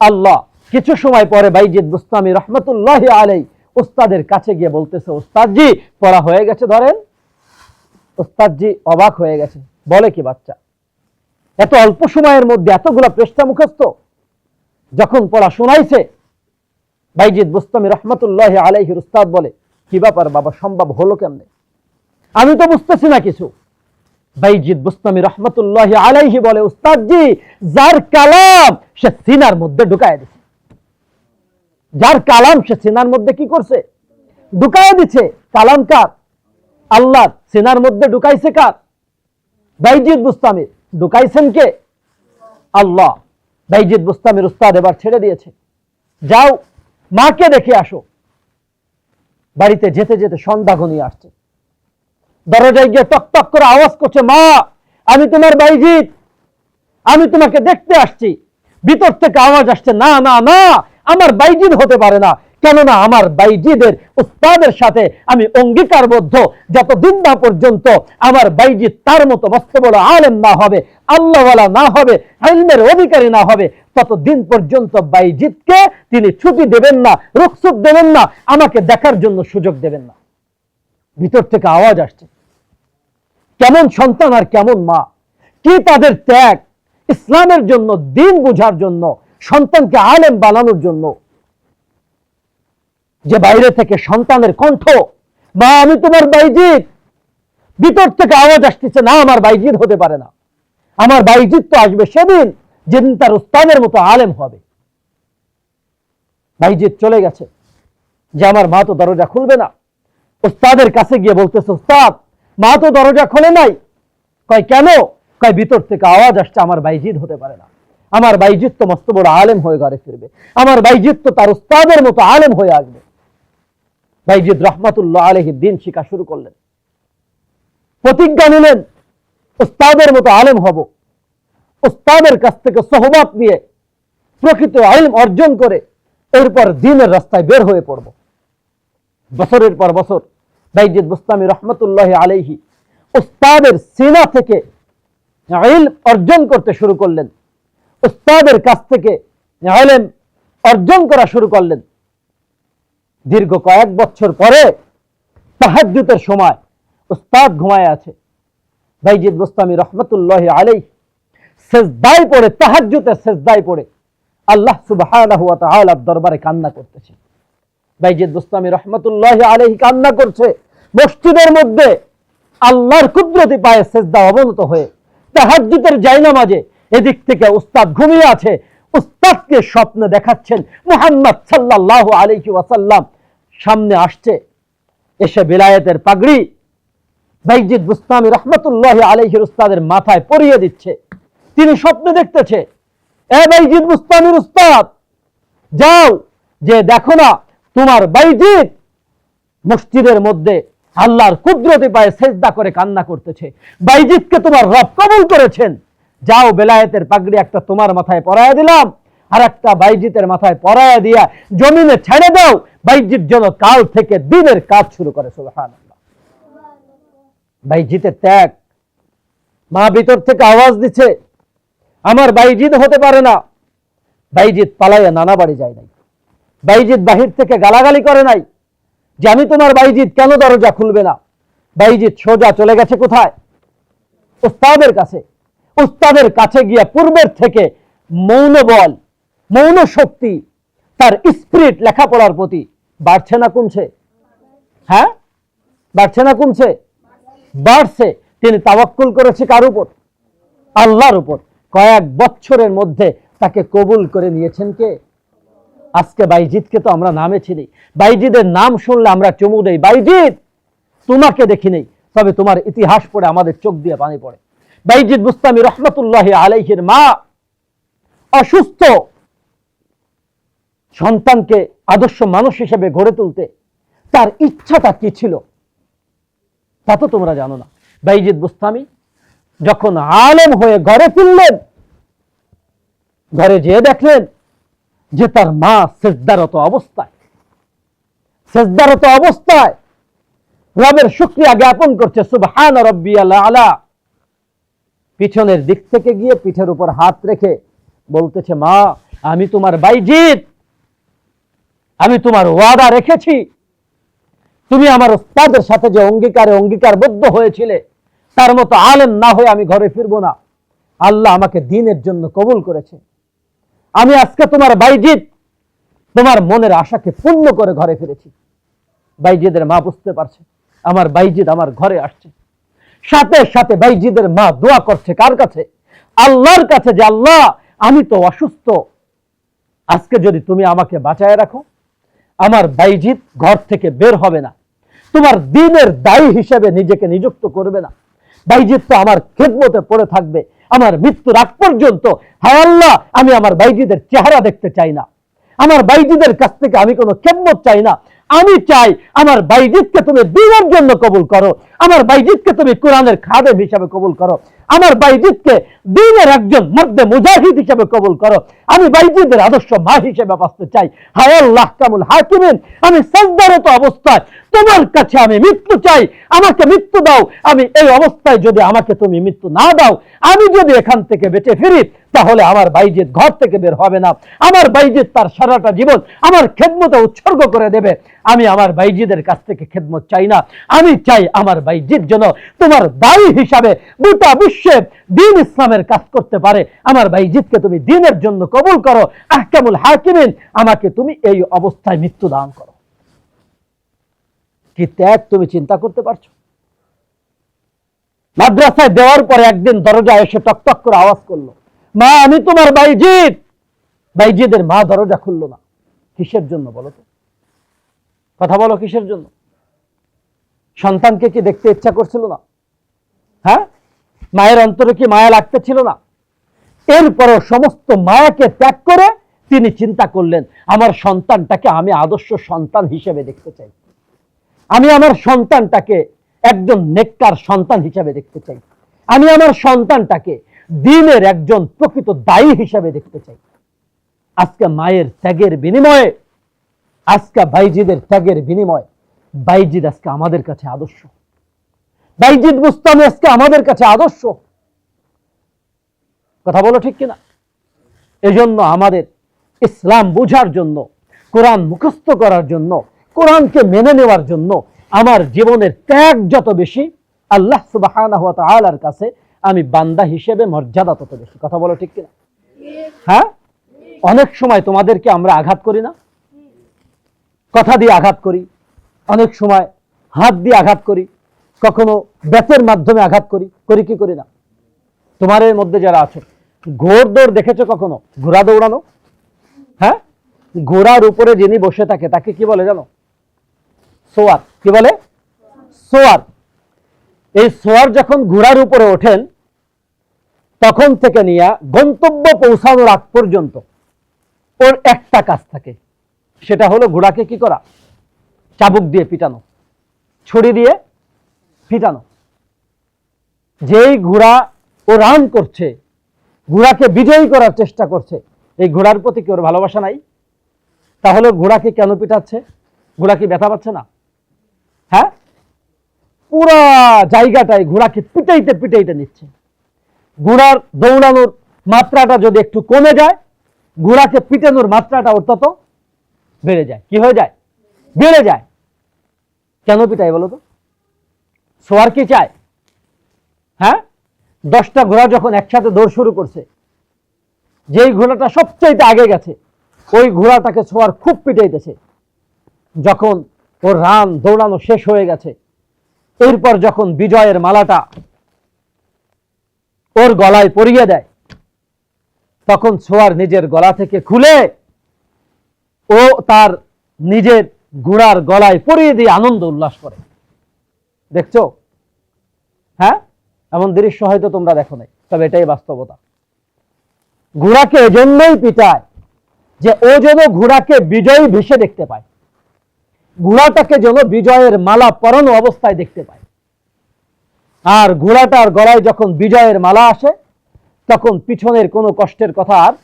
আল্লাহ। কিছু সময় পরে বাইজিদ বুস্তামি রহমতুল্লাহ আলাইহি উস্তাদের কাছে গিয়ে বলতেছে, উস্তাদজি পড়া হয়ে গেছে ধরেন। উস্তাদজি অবাক হয়ে গেছে, বলে কি বাচ্চা, এত অল্প সময়ের মধ্যে এতগুলা পৃষ্ঠা মুখস্থ? যখন পড়া শোনাইছে, বাইজিদ বুস্তামি রহমতুল্লাহ আলাইহির উস্তাদ বলে, কি ব্যাপার বাবা, সম্ভব হলো কেমনে? আমি তো বুঝতেছি না কিছু। বাইজিদ বুস্তামি রহমতুল্লাহ আলাইহি বলে, উস্তাদজি যার কালাম সে সিনার মধ্যে ঢুকায় দিছে। যার কালাম সে সিনার মধ্যে কি করছে? ঢুকায় দিছে। কালাম কার? আল্লাহ। সিনার মধ্যে ঢুকাইছে কার? বাইজিদ বুস্তামি। ঢুকাইছেন কে? আল্লাহ। বাইজিদ বুস্তামির উস্তাদ এবার ছেড়ে দিয়েছে, যাও মাকে দেখে আসো। বাড়িতে যেতে যেতে সন্ধ্যা ঘনিয়ে আসছে, দরজায় গিয়ে টক টক করে আওয়াজ করছে, মা আমি তোমার বাইজিদ, আমি তোমাকে দেখতে আসছি। ভিতর থেকে আওয়াজ আসছে, না না না, আমার বাইজিদ হতে পারে না, কেননা আমার বাইজিদের উস্তাদের সাথে আমি অঙ্গীকারবদ্ধ, যতদিন না পর্যন্ত আমার বাইজিদ তার মতো মস্ত বড় আলেম না হবে, আল্লাহওয়ালা না হবে, ইলমের অধিকারী না হবে, ততদিন পর্যন্ত বাইজিদকে তিনি ছুটি দেবেন না, রুখসত দেবেন না, আমাকে দেখার জন্য সুযোগ দেবেন না। ভিতর থেকে আওয়াজ আসছে। কেমন সন্তান আর কেমন মা, কি তাদের ত্যাগ ইসলামের জন্য, দিন বুঝার জন্য, সন্তানকে আলেম বানানোর জন্য। যে বাইরে থেকে সন্তানের কণ্ঠ, মা আমি তোমার বাইজিদ, ভিতর থেকে আওয়াজ আসতেছে, না আমার বাইজিদ হতে পারে না, আমার বাইজিদ তো আসবে সেদিন যেদিন তার উস্তাদের মতো আলেম হবে। বাইজিদ চলে গেছে, যে আমার মা তো দরজা খুলবে না। উস্তাদের কাছে গিয়ে বলতেছে, উস্তাদ মা তো দরজা খোলে নাই। কয় কেন? কয় ভিতর থেকে আওয়াজ আসছে, আমার বাইজিদ হতে পারে না, আমার বাইজিদ তো মস্ত বড় আলেম হয়ে ঘরে ফিরবে, আমার বাইজিদ তো তার উস্তাদের মতো আলেম হয়ে আসবে। বাইজিদ রহমাতুল্লাহ আলাইহি দিন শিক্ষা শুরু করলেন, প্রতিজ্ঞা নিলেন উস্তাদের মতো আলেম হব, উস্তাদের কাছ থেকে সোহবত নিয়ে প্রকৃত ইলম অর্জন করে এরপর দ্বীনের রাস্তায় বের হয়ে পড়ব। বছরের পর বছর বাইজিদ বুস্তামি রহমতুল্লাহ আলাইহি উস্তাদের সিনা থেকে ইলম অর্জন করতে শুরু করলেন, উস্তাদের কাছ থেকে ইলম অর্জন করা শুরু করলেন। দীর্ঘ কয়েক বছর পরে তাহাজ্জুদের সময় উস্তাদ ঘুমায় আছে, বাইজিদ বুস্তামি রহমতুল্লাহ আলাইহি সেজদায় পড়ে, তাহাজ্জুদের সেজদায় পড়ে আল্লাহ সুবহানাহু ওয়া তাআলার দরবারে কান্না করতেছে। বাইজিদ বুস্তামি রহমতুল্লাহ আলাইহি কান্না করছে মসজিদের মধ্যে, আল্লাহর কুদরতি পায়ে সেজদা অবনত হয়ে তাহাজ্জুদের জায়নামাজে। এদিক থেকে উস্তাদ ঘুমিয়ে আছে, উস্তাদকে স্বপ্নে দেখাচ্ছেন মুহাম্মদ সাল্লাল্লাহু আলাইহি ওয়াসাল্লাম সামনে আসছে, এসে বিলায়েতের পাগড়ি বাইজিদ বুস্তামি রহমতুল্লাহ আলাইহির উস্তাদের মাথায় পরিয়ে দিচ্ছে। তিনি স্বপ্নে দেখতেছে, এ বাইজিদ বুস্তামির উস্তাদ, যাও যে দেখো না তোমার বাইজিদ মসজিদের মধ্যে আল্লাহর কুদরতি পায়ে সেজদা করে কান্না করতেছে, বাইজিদকে তোমার রব কবুল করেছেন, যাও বেলায়েতের পাগড়ি একটা তোমার মাথায় পরায়া দিলাম, আর একটা বাইজিদের মাথায় পরায়া দিয়া জমিনে ছেড়ে দাও, বাইজিদ যেন কাল থেকে দ্বীনের কাজ শুরু করে। সুবহানাল্লাহ। বাইজিদের ত্যাগ। মা ভিতর থেকে আওয়াজ দিচ্ছে, আমার বাইজিদ হতে পারে না। বাইজিদ পালাইয়া নানা বাড়ি যায় নাই, বাইজিদ বাহির থেকে গালাগালি করে নাই যে আমি তোমার বাইজিদ, কেন দরজা খুলবে না। বাইজিদ সোজা চলে গেছে কোথায়? উস্তাদের কাছে। উস্তাদের কাছে গিয়া পূর্বের থেকে মৌন বল, মৌন শক্তি, তার স্পিরিট লেখাপড়ার প্রতি বাড়ছে না কমছে? হ্যাঁ, বাড়ছে না কমছে? বাড়ছে। তিনি তাওয়াক্কুল করেছে কার উপর? আল্লাহর উপর। কয়েক বছরের মধ্যে তাকে কবুল করে নিয়েছেন কে? আজকে বাইজিদকে তো আমরা নামে চিনি, বাইজিদের নাম শুনলে আমরা চুমু দেই। বাইজিদ, তোমাকে দেখি নেই, তবে তোমার ইতিহাস পড়ে আমাদের চোখ দিয়ে পানি পড়ে। বাইজিদ বুস্তামি রহমতুল্লাহি আলাইহির মা অসুস্থ, সন্তানকে আদর্শ মানুষ হিসেবে গড়ে তুলতে তার ইচ্ছাটা কি ছিল তা তো তোমরা জানো না। বাইজিদ বুস্তামি যখন আলেম হয়ে ঘরে ফিরলেন, ঘরে যেয়ে দেখলেন যে তার মা সেজদারত অবস্থায় রবের শুকরিয়া জ্ঞাপন করছে, সুবহান রাব্বিয়াল আলা। পিছনের দিক থেকে গিয়ে পিঠের উপর হাত রেখে বলতেছে, মা আমি তোমার বাইজিদ, আমি তোমার ওয়াদা রেখেছি, তুমি আমার উস্তাদের সাথে যে অঙ্গীকারবদ্ধ হয়েছিলে তার মতো আলেম না হয়ে আমি ঘরে ফিরবো না। আল্লাহ আমাকে দ্বীনের জন্য কবুল করেছে, আমি আজকে তোমার বাইজিদ, তোমার মনের আশাকে পূর্ণ করে ঘরে ফিরেছি। বাইজিদের মা বুঝতে পারছে আমার বাইজিদ আমার ঘরে আসছে। সাথে সাথে বাইজিদের মা দোয়া করছে কার কাছে? আল্লাহর কাছে, যে আল্লাহ আমি তো অসুস্থ, আজকে যদি তুমি আমাকে বাঁচায় রাখো, আমার বাইজিদ ঘর থেকে বের হবে না, তোমার দ্বীনের দায়ী হিসেবে নিজেকে নিযুক্ত করবে না, বাইজিদ তো আমার খেদমতে পড়ে থাকবে আমার মৃত্যুর আগ পর্যন্ত। হায় আল্লাহ, আমি আমার বাইজিদের চেহারা দেখতে চাই না, আমার বাইজিদের কাছ থেকে আমি কোনো খেদমত চাই না। আমি চাই আমার বাইজিদকে তুমি দ্বীনের জন্য কবুল করো, আমার বাইজিদকে তুমি কোরআনের খাদেম হিসাবে কবুল করো, আমার বাইজিদকে দ্বীনের একজন মর্দে মুজাহিদ হিসেবে কবুল করো। আমি বাইজিদের আদর্শ মা হিসেবে বাঁচতে চাই। হায় আল্লাহ কামুল হাকিমিন, আমি সাজদারত অবস্থায় তোমার কাছে আমি মৃত্যু চাই, আমাকে মৃত্যু দাও। আমি এই অবস্থায় যদি আমাকে তুমি মৃত্যু না দাও, আমি যদি এখান থেকে বেঁচে ফিরি, তাহলে আমার বাইজিদ ঘর থেকে বের হবে না, আমার বাইজিদ তার সারাটা জীবন আমার খেদমতে উৎসর্গ করে দেবে। আমি আমার বাইজিদের কাছ থেকে খেদমত চাই না, আমি চাই আমার বাইজিদ যেন তোমার দায়ী হিসাবে গোটা বিশ্বে দ্বীন ইসলামের কাজ করতে পারে। আমার বাইজিদকে তুমি দ্বীনের জন্য কবুল করো, আহকামুল হাকিমিন, আমাকে তুমি এই অবস্থায় মৃত্যু দান করো। কি ত্যাগ তুমি চিন্তা করতে পারছো? মাদ্রাসায় দেওয়ার পরে একদিন দরজা এসে টকটক করে আওয়াজ করলো, মা আমি তোমার বাইজিদ। বাইজিদের মা দরজা খুললো না। কিসের জন্য বলো তো? কথা বলো, কিসের জন্য? সন্তানকে কি দেখতে ইচ্ছা করছিল না? হ্যাঁ, মায়ের অন্তরে কি মায়া লাগতেছিল না? এরপরও সমস্ত মায়াকে ত্যাগ করে তিনি চিন্তা করলেন, আমার সন্তানটাকে আমি আদর্শ সন্তান হিসেবে দেখতে চাই, আমি আমার সন্তানটাকে একজন নেককার সন্তান হিসেবে দেখতে চাই, আমি আমার সন্তানটাকে দ্বীনের একজন প্রকৃত দায়ী হিসেবে দেখতে চাই। আজকে মায়ের ত্যাগের বিনিময়ে, আজকে বাইজিদের ত্যাগের বিনিময়ে বাইজিদ আজকে আমাদের কাছে আদর্শ, বাইজিদ বুস্তামি আজকে আমাদের কাছে আদর্শ। কথা বলো ঠিক কিনা? এজন্য আমাদের ইসলাম বুঝার জন্য, কোরআন মুখস্থ করার জন্য, কোরআনকে মেনে নেওয়ার জন্য আমার জীবনের ত্যাগ যত বেশি, আল্লাহ সুবহানাহু ওয়া তাআলার কাছে আমি বান্দা হিসেবে মর্যাদা তত বেশি। কথা বলো ঠিক কিনা? হ্যাঁ, অনেক সময় তোমাদেরকে আমরা আঘাত করি না? কথা দিয়ে আঘাত করি, অনেক সময় হাত দিয়ে আঘাত করি, কখনো ব্যাতের মাধ্যমে আঘাত করি, করি কি করি না? তোমার মধ্যে যারা আছো, ঘোড় দৌড় দেখেছো কখনো? ঘোড়া দৌড়ানো? হ্যাঁ, ঘোড়ার উপরে যিনি বসে থাকে তাকে কি বলে জানো? সোয়ার। কি বলে? সোয়ার। এই সোয়ার যখন ঘোড়ার উপরে ওঠেন, তখন থেকে নিয়ে গন্তব্য পৌঁছানোর আগ পর্যন্ত ওর একটা কাজ থাকে, সেটা হলো ঘোড়াকে কি করা? চাবুক দিয়ে পিটানো, ছুরি দিয়ে পিটানো। যেই ঘোড়া ও রান করছে, ঘোড়াকে বিজয়ী করার চেষ্টা করছে, এই ঘোড়ার প্রতি কি ওর ভালোবাসা নাই? তাহলে ঘোড়াকে কেন পিটাচ্ছে? ঘোড়া কি ব্যথা পাচ্ছে না? হ্যাঁ, পুরা জায়গাটায় ঘোড়াকে পিটাইতে পিটাইতে নিচ্ছে। ঘোড়ার দৌড়ানোর মাত্রাটা যদি একটু কমে যায়, ঘোড়াকে পিটানোর মাত্রাটা ওর তত বেড়ে যায়। কি হয়ে যায়? বেড়ে যায়। কেন পিটাই বলো তো? সোয়ার কি চায়? হ্যাঁ, 10টা ঘোড়া যখন একসাথে দৌড় শুরু করছে, যেই ঘোড়াটা সবচাইতে আগে গেছে, ওই ঘোড়াটাকে সোয়ার খুব পিটাইতেছে। যখন ওর রান দৌড়ানো শেষ হয়ে গেছে, এরপর যখন বিজয়ের মালাটা ওর গলায় পরিয়ে দেয়, তখন ছোঁয়ার নিজের গলা থেকে খুলে ও তার নিজের ঘোড়ার গলায় পরিয়ে দিয়ে আনন্দ উল্লাস করে। দেখছো? হ্যাঁ, এমন দৃশ্য হয়তো তোমরা দেখো নাই, তবে এটাই বাস্তবতা। ঘোড়াকে এজন্যই পিটায় যে ও যেন ঘোড়াকে বিজয়ী ভেসে দেখতে পায়, ঘোড়াটাকে যেন বিজয়ের মালা পরানো অবস্থায় দেখতে পায়। আর ঘোড়াটার গলায় যখন বিজয়ের মালা আসে তখন পিছনের কোনো কষ্টের কথা আর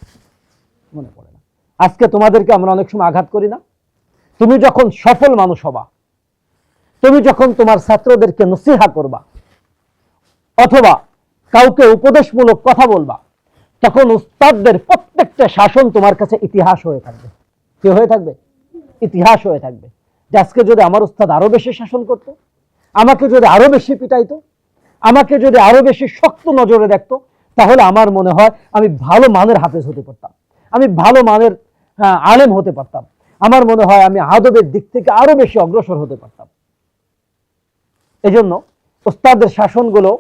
মনে পড়ে না। আজকে তোমাদেরকে আমরা অনেক সময় আঘাত করি না? তুমি যখন সফল মানুষ হবা, তুমি যখন তোমার ছাত্রদেরকে নসিহা করবা অথবা কাউকে উপদেশমূলক কথা বলবা, তখন উস্তাদদের প্রত্যেকটা শাসন তোমার কাছে ইতিহাস হয়ে থাকবে। কি হয়ে থাকবে? ইতিহাস হয়ে থাকবে। যে আজকে যদি আমার উস্তাদ আরো বেশি শাসন করত, আমাকে যদি আরো বেশি পিটাইতো, আমাকে যদি আরো বেশি শক্ত নজরে দেখতো, তাহলে আমার মনে হয় আমি ভালো মানের হাফেজ হতে পারতাম, আমি ভালো মানের আলেম হতে পারতাম, আমার মনে হয় আমি আদবের দিক থেকে আরো বেশি অগ্রসর হতে পারতাম। এজন্য উস্তাদের শাসনগুলো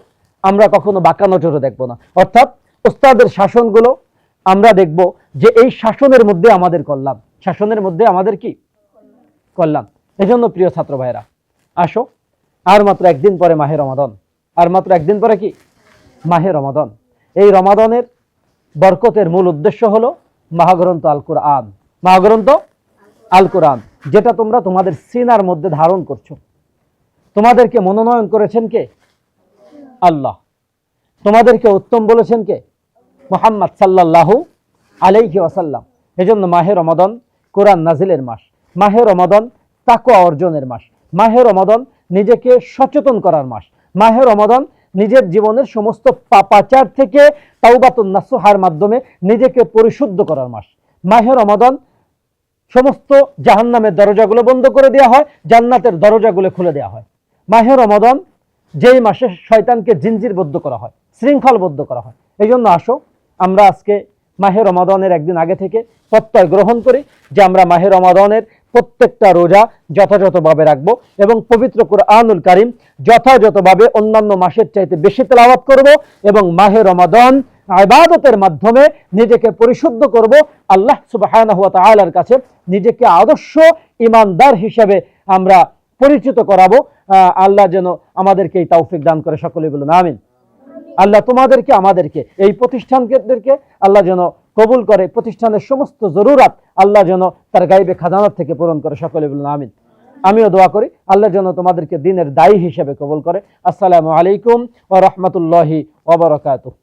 আমরা কখনো বাঁকা নজরে দেখবো না, অর্থাৎ উস্তাদের শাসনগুলো আমরা দেখব যে এই শাসনের মধ্যে আমাদের কল্যাণ, শাসনের মধ্যে আমাদের কি কল্যাণ। এজন্য প্রিয় ছাত্র ভাইরা, আসো, আর মাত্র একদিন পরে মাহে রমাদান, আর মাত্র একদিন পরে কি মাহে রমাদান। এই রমাদানের বরকতের মূল উদ্দেশ্য হলো মহাগ্রন্থ আল কোরআন, মহাগ্রন্থ আল কোরআন, যেটা তোমরা তোমাদের সিনার মধ্যে ধারণ করছো। তোমাদেরকে মনোনয়ন করেছেন কে? আল্লাহ। তোমাদেরকে উত্তম বলেছেন কে? মুহাম্মদ সাল্লাল্লাহু আলাইহি ওয়াসাল্লাম। এজন্য মাহে রমাদান কোরআন নাজিলের মাস, মাহে রমাদান তাকওয়া অর্জনের মাস, মাহে রমাদান নিজেকে সচেতন করার মাস, মাহে রমাদান নিজের জীবনের সমস্ত পাপাচার থেকে তাওবাতুন নাসুহার মাধ্যমে নিজেকে পরিশুদ্ধ করার মাস। মাহে রমাদান সমস্ত জাহান্নামের দরজাগুলো বন্ধ করে দেওয়া হয়, জান্নাতের দরজাগুলো খুলে দেওয়া হয়। মাহে রমাদান যেই মাসে শয়তানকে জিনজিরবদ্ধ করা হয়, শৃঙ্খলবদ্ধ করা হয়। এই জন্য আসো, আমরা আজকে মাহে রমাদানের একদিন আগে থেকে প্রত্যয় গ্রহণ করি যে আমরা মাহে রমাদানের প্রত্যেকটা রোজা যথাযথভাবে রাখবো এবং পবিত্র কুরআনুল কারীম যথাযথভাবে অন্যান্য মাসের চাইতে বেশি তেলাওয়াত করব এবং মাহে রমাদান ইবাদতের মাধ্যমে নিজেকে পরিশুদ্ধ করব, আল্লাহ সুবহানাহু ওয়া তাআলার কাছে নিজেকে আদর্শ ঈমানদার হিসেবে আমরা পরিচিত করাবো। আল্লাহ যেন আমাদেরকে এই তৌফিক দান করে, সকলে বলুন আমিন। আল্লাহ তোমাদেরকে আমাদেরকে এই প্রতিষ্ঠানদেরকে আল্লাহ যেন কবুল করে, প্রতিষ্ঠানের সমস্ত জরুরাত আল্লাহ যেন তার গাইবে খাজানাত থেকে পূরণ করে, সকলে বলুন আমিন। আমিও দোয়া করি আল্লাহ যেন তোমাদেরকে দিনের দায়ী হিসেবে কবুল করে। আসসালামু আলাইকুম ওয়া রাহমাতুল্লাহি ওয়া বারাকাতুহু।